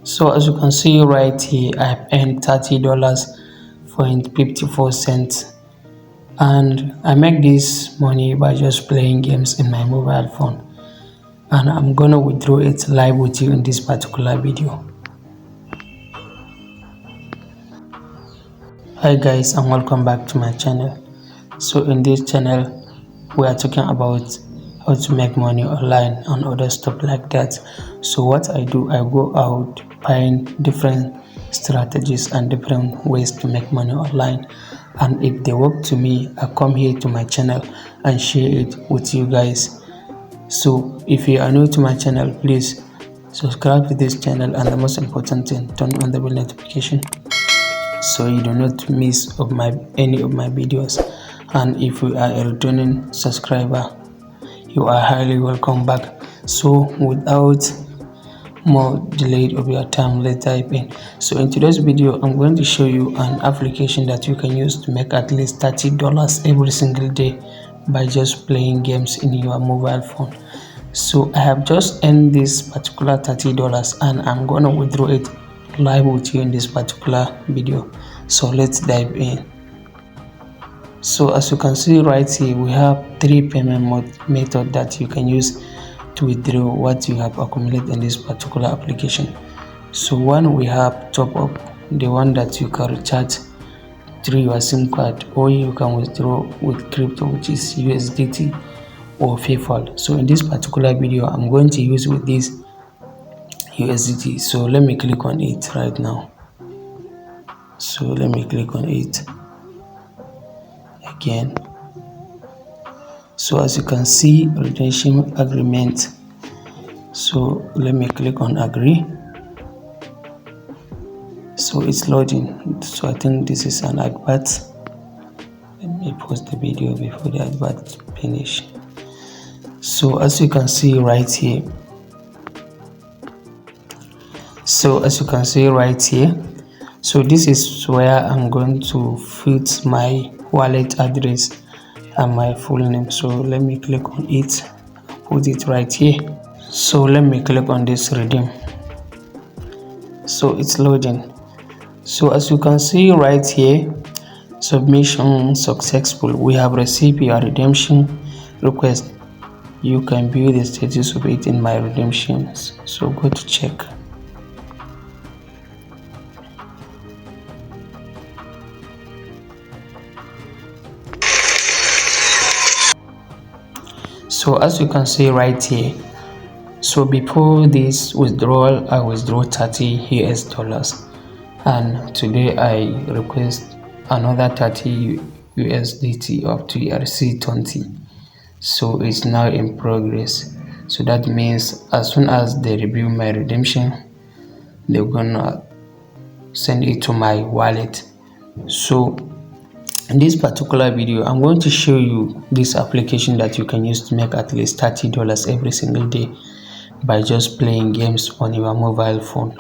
So as you can see right here, I've earned $30.54, and I make this money by just playing games in my mobile phone, and I'm gonna withdraw it live with you in this particular video. Hi guys, and welcome back to my channel. So in this channel we are talking about how to make money online and other stuff like that. So what I do, I go out, find different strategies and different ways to make money online, and if they work to me, I come here to my channel and share it with you guys. So if you are new to my channel, please subscribe to this channel, and the most important thing, turn on the bell notification so you do not miss any of my videos. And if you are a returning subscriber, you are highly welcome back. So without more delay of your time, let's dive in. So in today's video, I'm going to show you an application that you can use to make at least $30 every single day by just playing games in your mobile phone. So I have just earned this particular $30, and I'm gonna withdraw it live with you in this particular video. So let's dive in. So as you can see right here, we have three payment method that you can use to withdraw what you have accumulated in this particular application. So one, we have top up, the one that you can recharge through your SIM card, or you can withdraw with crypto, which is USDT or PayPal. So in this particular video, I'm going to use with this USDT. So let me click on it right now. So let me click on it again. So as you can see, redemption agreement. So let me click on agree. So it's loading. So I think this is an advert. Let me pause the video before the advert finish. So as you can see right here, so this is where I'm going to put my wallet address and my full name. So let me click on it, put it right here. So let me click on this redeem. So it's loading. So as you can see right here, submission successful. We have received your redemption request. You can view the status of it in my redemptions. So go to check. So as you can see right here, so before this withdrawal, I withdraw $30, and today I request another 30 USDT up to ERC20. So it's now in progress. So that means as soon as they review my redemption, they're gonna send it to my wallet. So in this particular video, I'm going to show you this application that you can use to make at least $30 every single day by just playing games on your mobile phone.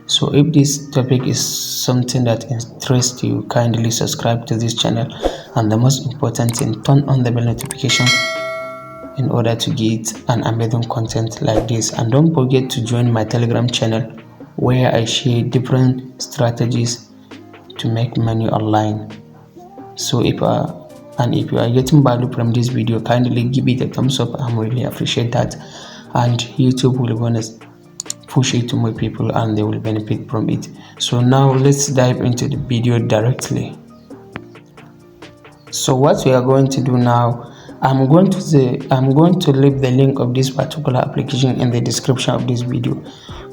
So if this topic is something that interests you, kindly subscribe to this channel, and the most important thing, turn on the bell notification in order to get an amazing content like this. And don't forget to join my Telegram channel where I share different strategies to make money online. So if you are getting value from this video, kindly give it a thumbs up. I'm really appreciate that, and YouTube will gonna push it to more people and they will benefit from it. So now let's dive into the video directly. So what we are going to do now, I'm going to leave the link of this particular application in the description of this video.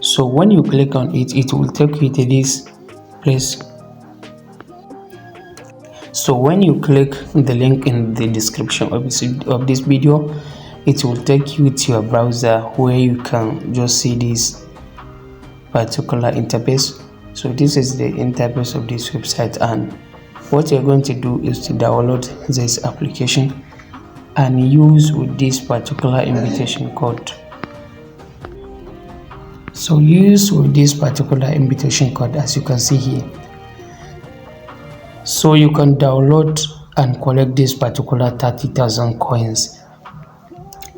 So when you click on it, it will take you to this place. So when you click the link in the description of this video, it will take you to your browser where you can just see this particular interface. So this is the interface of this website, and what you're going to do is to download this application and use with this particular invitation code. So use with this particular invitation code, as you can see here. So you can download and collect this particular 30,000 coins.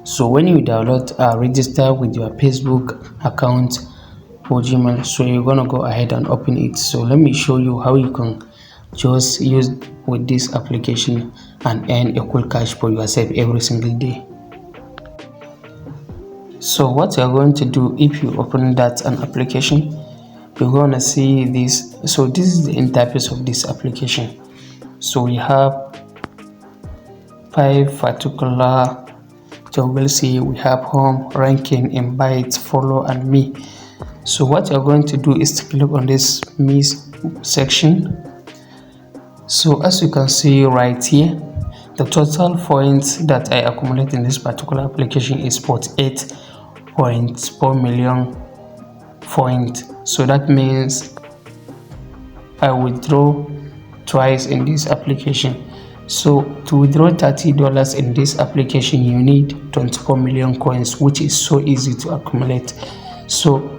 So when you download, register with your Facebook account or Gmail. So you're gonna go ahead and open it. So let me show you how you can just use with this application and earn a cool cash for yourself every single day. So what you're going to do, if you open that an application, you're gonna see this. So this is the interface of this application. So we have 5 particular toggles here. We have home, ranking, invite, follow, and me. So what you're going to do is to click on this me section. So as you can see right here, the total points that I accumulate in this particular application is 48.4 million points. So that means I withdraw twice in this application. So to withdraw $30 in this application, you need 24 million coins, which is so easy to accumulate. So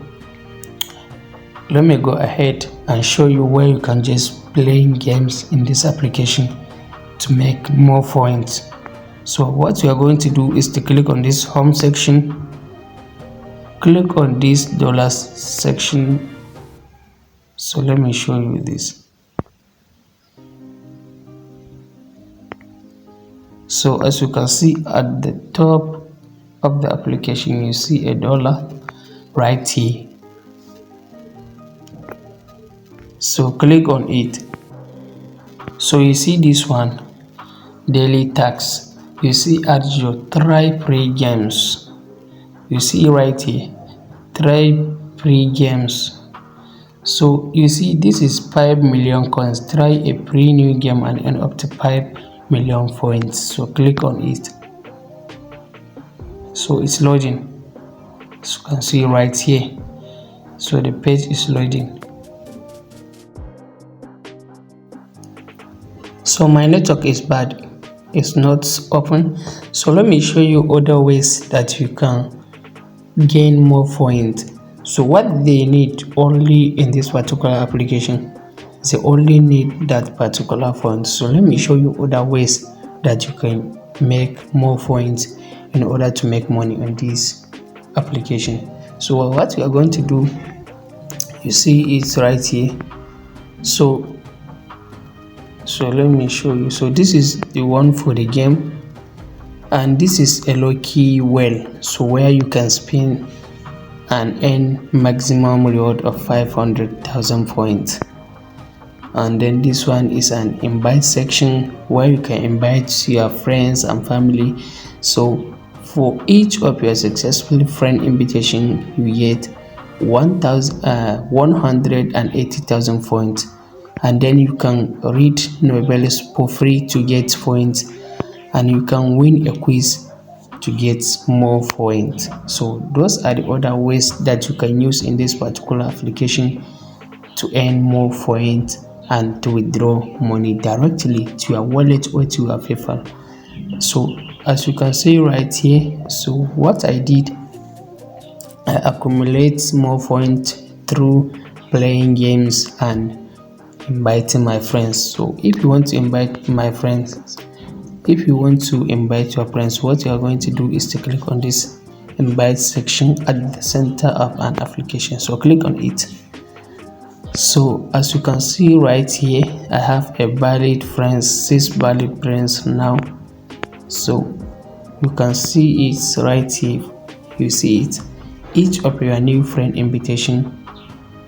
let me go ahead and show you where you can just play games in this application to make more points. So what you are going to do is to click on this home section, click on this dollars section. So let me show you this. So as you can see at the top of the application, you see a dollar right here. So click on it. So you see this one, daily tax. You see add your try free games. You see right here, try free games. So you see this is 5 million coins. Try a free new game and earn up to 5 million points. So click on it. So it's loading. As you can see right here. So the page is loading. So my network is bad, it's not open. So let me show you other ways that you can gain more points. So what they need only in this particular application, they only need that particular point. So let me show you other ways that you can make more points in order to make money on this application. So what we are going to do, you see it's right here. So let me show you. So this is the one for the game, and this is a lucky well, so where you can spin and earn maximum reward of 500,000 points. And then this one is an invite section where you can invite your friends and family. So for each of your successful friend invitation, you get 180,000 points. And then you can read novels for free to get points, and you can win a quiz to get more points. So those are the other ways that you can use in this particular application to earn more points and to withdraw money directly to your wallet or to your PayPal. So as you can see right here, so what I did, I accumulate more points through playing games and inviting my friends. So if you want to invite your friends, what you are going to do is to click on this invite section at the center of an application. So click on it. So as you can see right here, I have a valid friends, 6 valid friends now. So you can see it right here. You see it. Each of your new friend invitation,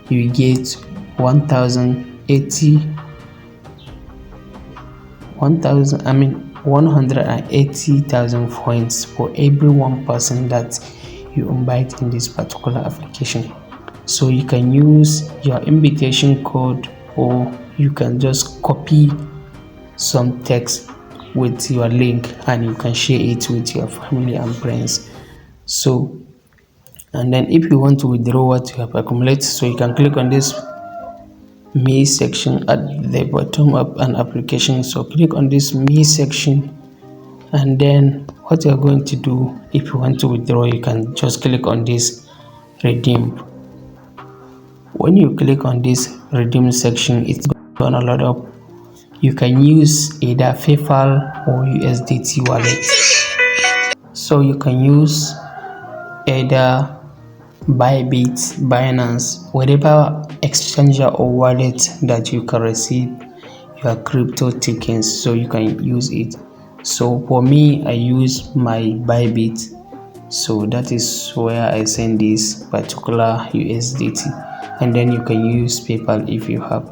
you get 180,000 points for every one person that you invite in this particular application. So you can use your invitation code, or you can just copy some text with your link and you can share it with your family and friends. So, and then if you want to withdraw what you have accumulated, so you can click on this me section at the bottom of an application. So click on this me section, and then what you're going to do, if you want to withdraw, you can just click on this redeem. When you click on this redeem section, it's gonna load up. You can use either PayPal or USDT wallet. So you can use either Bybit, Binance, whatever exchanger or wallet that you can receive your crypto tokens, so you can use it. So for me, I use my Bybit, so that is where I send this particular USDT, and then you can use PayPal if you have.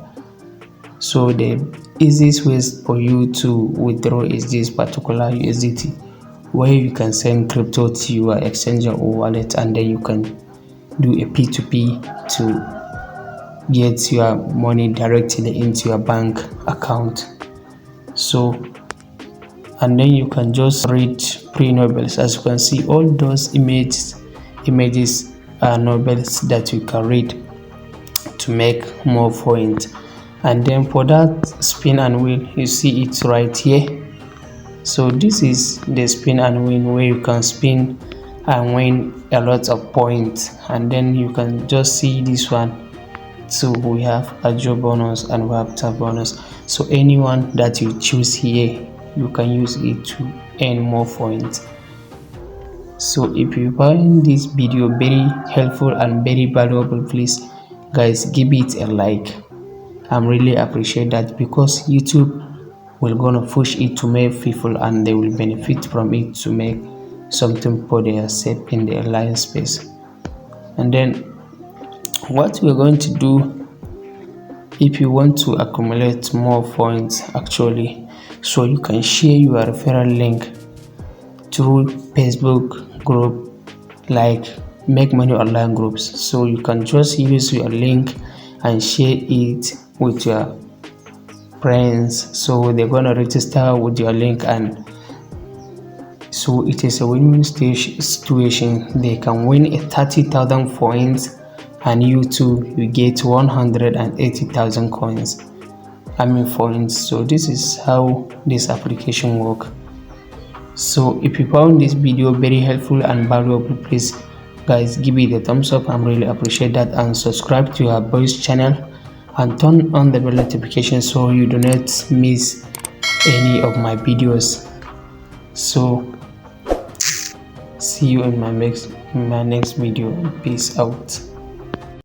So the easiest ways for you to withdraw is this particular USDT, where you can send crypto to your exchanger or wallet, and then you can do a P2P to get your money directly into your bank account. So, and then you can just read pre-novels. As you can see, all those images are novels that you can read to make more points. And then for that spin and win, you see it right here. So this is the spin and win, where you can spin and win a lot of points. And then you can just see this one. So we have ajo bonus and we have tab bonus. So anyone that you choose here, you can use it to earn more points. So if you find this video very helpful and very valuable, please guys give it a like. I'm really appreciate that, because YouTube will gonna push it to make people and they will benefit from it to make something for their self in the online space. And then what we're going to do, if you want to accumulate more points actually, so you can share your referral link through Facebook group like Make Money Online groups. So you can just use your link and share it with your friends, so they're gonna register with your link, and so it is a win-win situation. They can win a 30,000 points, and you too, you get 180,000 coins, points. So this is how this application work. So if you found this video very helpful and valuable, please guys give it a thumbs up. I'm really appreciate that, and subscribe to our voice channel and turn on the bell notification so you do not miss any of my videos. So see you in my next video. Peace out.